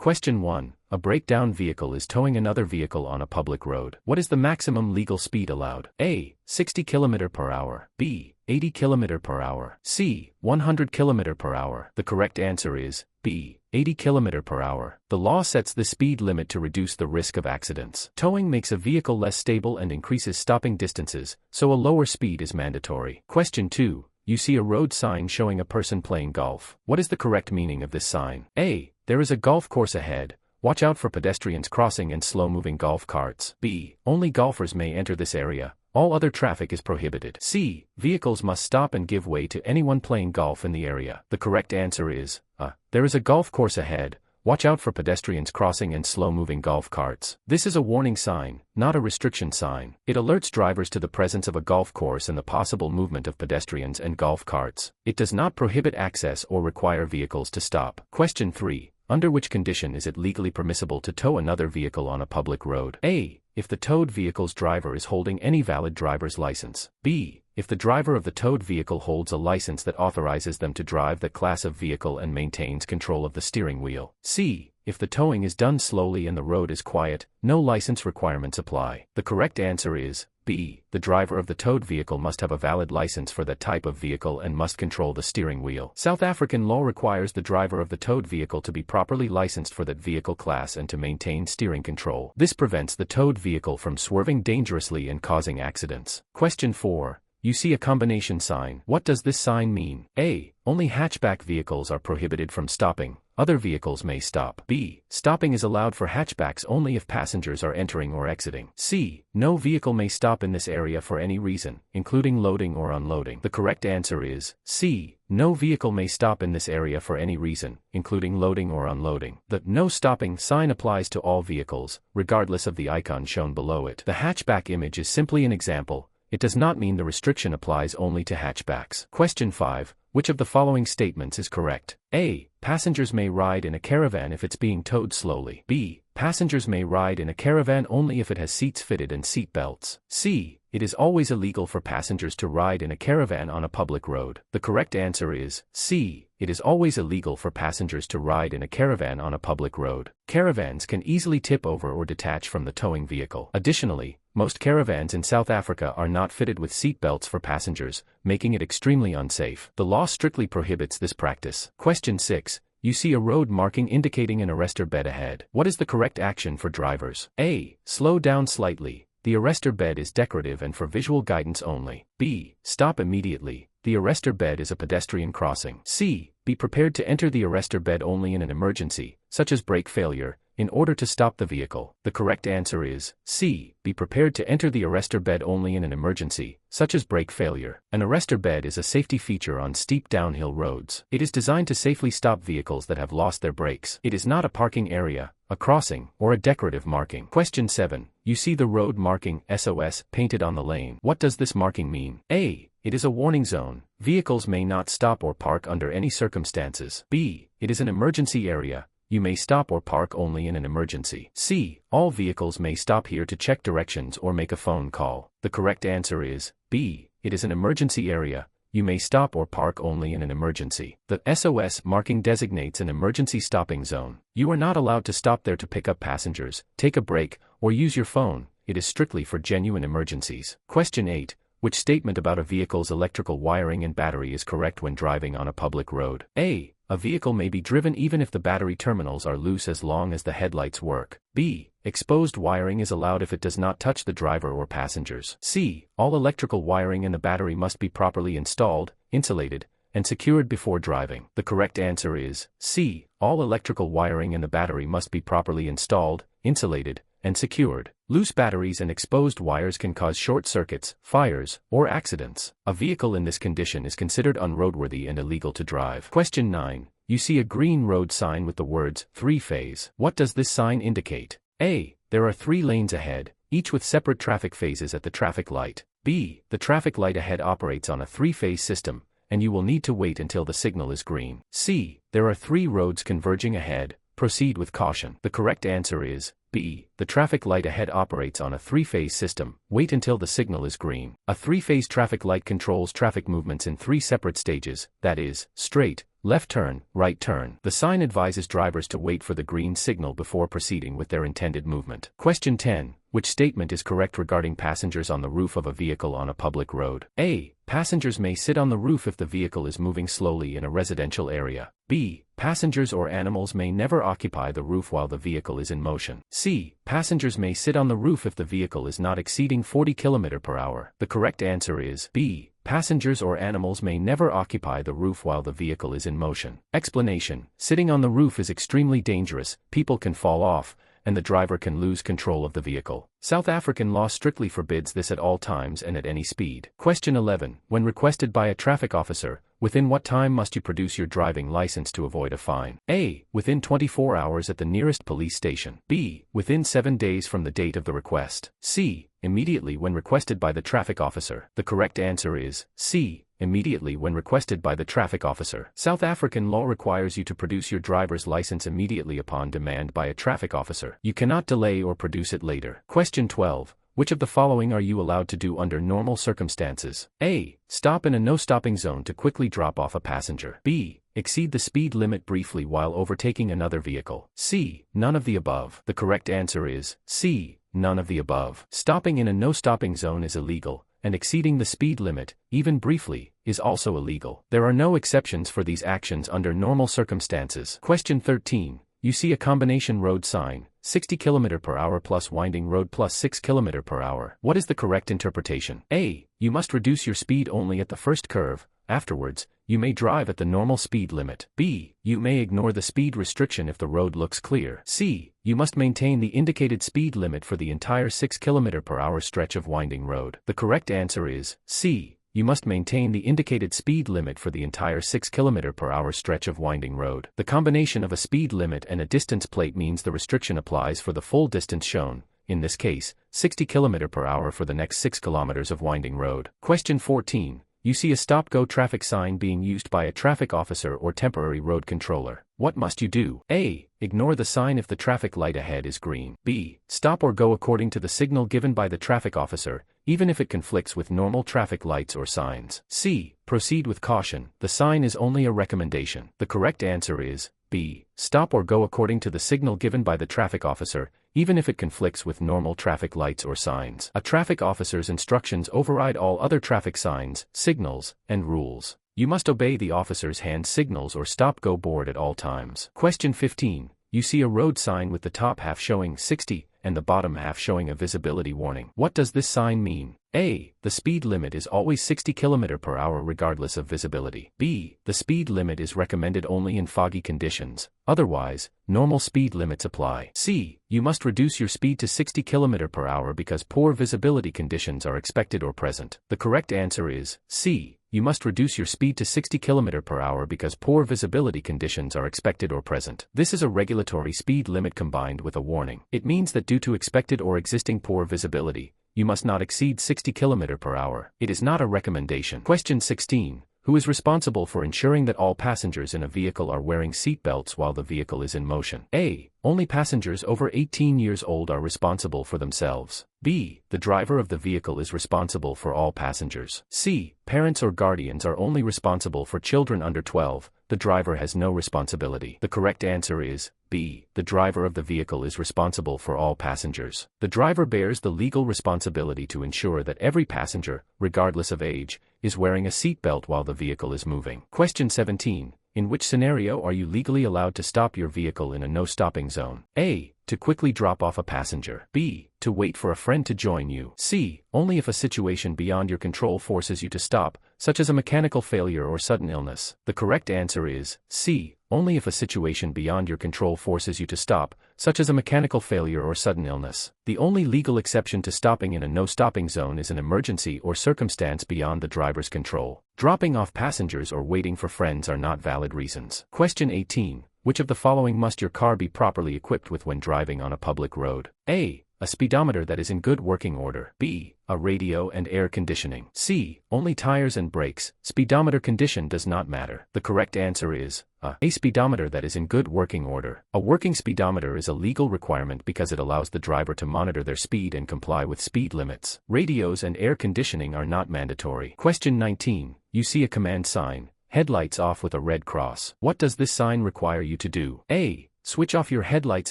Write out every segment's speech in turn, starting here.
Question 1. A breakdown vehicle is towing another vehicle on a public road. What is the maximum legal speed allowed? A. 60 km per hour. B. 80 km per hour. C. 100 km per hour. The correct answer is B. 80 km per hour. The law sets the speed limit to reduce the risk of accidents. Towing makes a vehicle less stable and increases stopping distances, so a lower speed is mandatory. Question 2. You see a road sign showing a person playing golf. What is the correct meaning of this sign? A. There is a golf course ahead. Watch out for pedestrians crossing and slow-moving golf carts. B. Only golfers may enter this area. All other traffic is prohibited. C. Vehicles must stop and give way to anyone playing golf in the area. The correct answer is A. There is a golf course ahead. Watch out for pedestrians crossing and slow-moving golf carts. This is a warning sign, not a restriction sign. It alerts drivers to the presence of a golf course and the possible movement of pedestrians and golf carts. It does not prohibit access or require vehicles to stop. Question 3. Under which condition is it legally permissible to tow another vehicle on a public road? A. If the towed vehicle's driver is holding any valid driver's license. B. If the driver of the towed vehicle holds a license that authorizes them to drive that class of vehicle and maintains control of the steering wheel. C. If the towing is done slowly and the road is quiet, no license requirements apply. The correct answer is B. The driver of the towed vehicle must have a valid license for that type of vehicle and must control the steering wheel. South African law requires the driver of the towed vehicle to be properly licensed for that vehicle class and to maintain steering control. This prevents the towed vehicle from swerving dangerously and causing accidents. Question 4. You see a combination sign. What does this sign mean? A. Only hatchback vehicles are prohibited from stopping. Other vehicles may stop. B. Stopping is allowed for hatchbacks only if passengers are entering or exiting. C. No vehicle may stop in this area for any reason, including loading or unloading. The correct answer is C. No vehicle may stop in this area for any reason, including loading or unloading. The no stopping sign applies to all vehicles, regardless of the icon shown below it. The hatchback image is simply an example. It does not mean the restriction applies only to hatchbacks. Question 5. Which of the following statements is correct? A. Passengers may ride in a caravan if it's being towed slowly. B. Passengers may ride in a caravan only if it has seats fitted and seat belts. C. It is always illegal for passengers to ride in a caravan on a public road. The correct answer is C. It is always illegal for passengers to ride in a caravan on a public road. Caravans can easily tip over or detach from the towing vehicle. Additionally, most caravans in South Africa are not fitted with seat belts for passengers, making it extremely unsafe. The law strictly prohibits this practice. Question 6. You see a road marking indicating an arrestor bed ahead. What is the correct action for drivers? A. Slow down slightly. The arrestor bed is decorative and for visual guidance only. B. Stop immediately. The arrestor bed is a pedestrian crossing. C. Be prepared to enter the arrestor bed only in an emergency, such as brake failure, in order to stop the vehicle. The correct answer is C. Be prepared to enter the arrestor bed only in an emergency, such as brake failure. An arrestor bed is a safety feature on steep downhill roads. It is designed to safely stop vehicles that have lost their brakes. It is not a parking area, a crossing, or a decorative marking. Question 7. You see the road marking SOS painted on the lane. What does this marking mean? A. It is a warning zone. Vehicles may not stop or park under any circumstances. B. It is an emergency area. You may stop or park only in an emergency. C. All vehicles may stop here to check directions or make a phone call. The correct answer is B. It is an emergency area. You may stop or park only in an emergency. The SOS marking designates an emergency stopping zone. You are not allowed to stop there to pick up passengers, take a break, or use your phone. It is strictly for genuine emergencies. Question 8. Which statement about a vehicle's electrical wiring and battery is correct when driving on a public road? A. A vehicle may be driven even if the battery terminals are loose as long as the headlights work. B. Exposed wiring is allowed if it does not touch the driver or passengers. C. All electrical wiring and the battery must be properly installed, insulated, and secured before driving. The correct answer is C. All electrical wiring and the battery must be properly installed, insulated, and secured. Loose batteries and exposed wires can cause short circuits, fires, or accidents. A vehicle in this condition is considered unroadworthy and illegal to drive. Question 9. You see a green road sign with the words 3-phase. What does this sign indicate? A. There are 3 lanes ahead, each with separate traffic phases at the traffic light. B. The traffic light ahead operates on a 3-phase system, and you will need to wait until the signal is green. C. There are 3 roads converging ahead. Proceed with caution. The correct answer is B. The traffic light ahead operates on a 3-phase system. Wait until the signal is green. A 3-phase traffic light controls traffic movements in 3 separate stages, that is, straight, left turn, right turn. The sign advises drivers to wait for the green signal before proceeding with their intended movement. Question 10. Which statement is correct regarding passengers on the roof of a vehicle on a public road? A. Passengers may sit on the roof if the vehicle is moving slowly in a residential area. B. Passengers or animals may never occupy the roof while the vehicle is in motion. C. Passengers may sit on the roof if the vehicle is not exceeding 40 km per hour. The correct answer is B. Passengers or animals may never occupy the roof while the vehicle is in motion. Explanation: sitting on the roof is extremely dangerous, people can fall off, and the driver can lose control of the vehicle. South African law strictly forbids this at all times and at any speed. Question 11. When requested by a traffic officer, within what time must you produce your driving license to avoid a fine? A. Within 24 hours at the nearest police station. B. Within 7 days from the date of the request. C. Immediately when requested by the traffic officer. The correct answer is C. Immediately when requested by the traffic officer. South African law requires you to produce your driver's license immediately upon demand by a traffic officer. You cannot delay or produce it later. Question 12. Which of the following are you allowed to do under normal circumstances? A. Stop in a no-stopping zone to quickly drop off a passenger. B. Exceed the speed limit briefly while overtaking another vehicle. C. None of the above. The correct answer is C. None of the above. Stopping in a no-stopping zone is illegal, and exceeding the speed limit, even briefly, is also illegal. There are no exceptions for these actions under normal circumstances. Question 13. You see a combination road sign, 60 km per hour plus winding road plus 6 km per hour. What is the correct interpretation? A. You must reduce your speed only at the first curve. Afterwards, you may drive at the normal speed limit. B. You may ignore the speed restriction if the road looks clear. C. You must maintain the indicated speed limit for the entire 6 km per hour stretch of winding road. The correct answer is C. You must maintain the indicated speed limit for the entire 6 km per hour stretch of winding road. The combination of a speed limit and a distance plate means the restriction applies for the full distance shown, in this case, 60 km per hour for the next 6 kilometers of winding road. Question 14. You see a stop-go traffic sign being used by a traffic officer or temporary road controller. What must you do? A. Ignore the sign if the traffic light ahead is green. B. Stop or go according to the signal given by the traffic officer, even if it conflicts with normal traffic lights or signs. C. Proceed with caution. The sign is only a recommendation. The correct answer is B. Stop or go according to the signal given by the traffic officer, even if it conflicts with normal traffic lights or signs. A traffic officer's instructions override all other traffic signs, signals, and rules. You must obey the officer's hand signals or stop-go board at all times. Question 15. You see a road sign with the top half showing 60 and the bottom half showing a visibility warning. What does this sign mean? A. The speed limit is always 60 km per hour regardless of visibility. B. The speed limit is recommended only in foggy conditions. Otherwise, normal speed limits apply. C. You must reduce your speed to 60 km per hour because poor visibility conditions are expected or present. The correct answer is C. You must reduce your speed to 60 km per hour because poor visibility conditions are expected or present. This is a regulatory speed limit combined with a warning. It means that due to expected or existing poor visibility, you must not exceed 60 km per hour. It is not a recommendation. Question 16. Who is responsible for ensuring that all passengers in a vehicle are wearing seat belts while the vehicle is in motion? A. Only passengers over 18 years old are responsible for themselves. B. The driver of the vehicle is responsible for all passengers. C. Parents or guardians are only responsible for children under 12. The driver has no responsibility. The correct answer is B. The driver of the vehicle is responsible for all passengers. The driver bears the legal responsibility to ensure that every passenger, regardless of age, is wearing a seat belt while the vehicle is moving. Question 17. In which scenario are you legally allowed to stop your vehicle in a no-stopping zone? A. To quickly drop off a passenger. B. To wait for a friend to join you. C. Only if a situation beyond your control forces you to stop, such as a mechanical failure or sudden illness. The correct answer is C. Only if a situation beyond your control forces you to stop, such as a mechanical failure or sudden illness. The only legal exception to stopping in a no-stopping zone is an emergency or circumstance beyond the driver's control. Dropping off passengers or waiting for friends are not valid reasons. Question 18. Which of the following must your car be properly equipped with when driving on a public road? A. A speedometer that is in good working order. B. A radio and air conditioning. C. Only tires and brakes. Speedometer condition does not matter. The correct answer is A speedometer that is in good working order. A working speedometer is a legal requirement because it allows the driver to monitor their speed and comply with speed limits. Radios and air conditioning are not mandatory. Question 19. You see a command sign, headlights off with a red cross. What does this sign require you to do? A. Switch off your headlights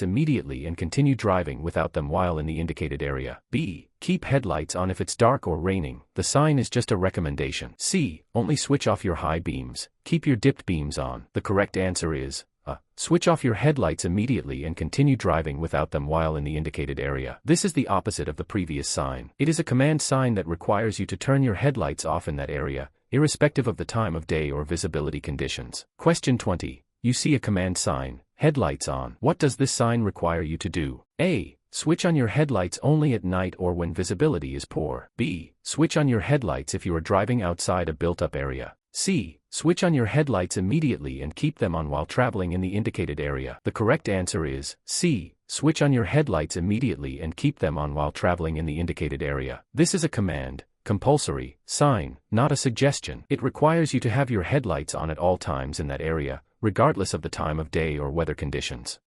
immediately and continue driving without them while in the indicated area. B. Keep headlights on if it's dark or raining. The sign is just a recommendation. C. Only switch off your high beams. Keep your dipped beams on. The correct answer is switch off your headlights immediately and continue driving without them while in the indicated area. This is the opposite of the previous sign. It is a command sign that requires you to turn your headlights off in that area, irrespective of the time of day or visibility conditions. Question 20. You see a command sign, headlights on. What does this sign require you to do? A. Switch on your headlights only at night or when visibility is poor. B. Switch on your headlights if you are driving outside a built-up area. C. Switch on your headlights immediately and keep them on while traveling in the indicated area. The correct answer is C. Switch on your headlights immediately and keep them on while traveling in the indicated area. This is a command, compulsory, sign, not a suggestion. It requires you to have your headlights on at all times in that area, regardless of the time of day or weather conditions.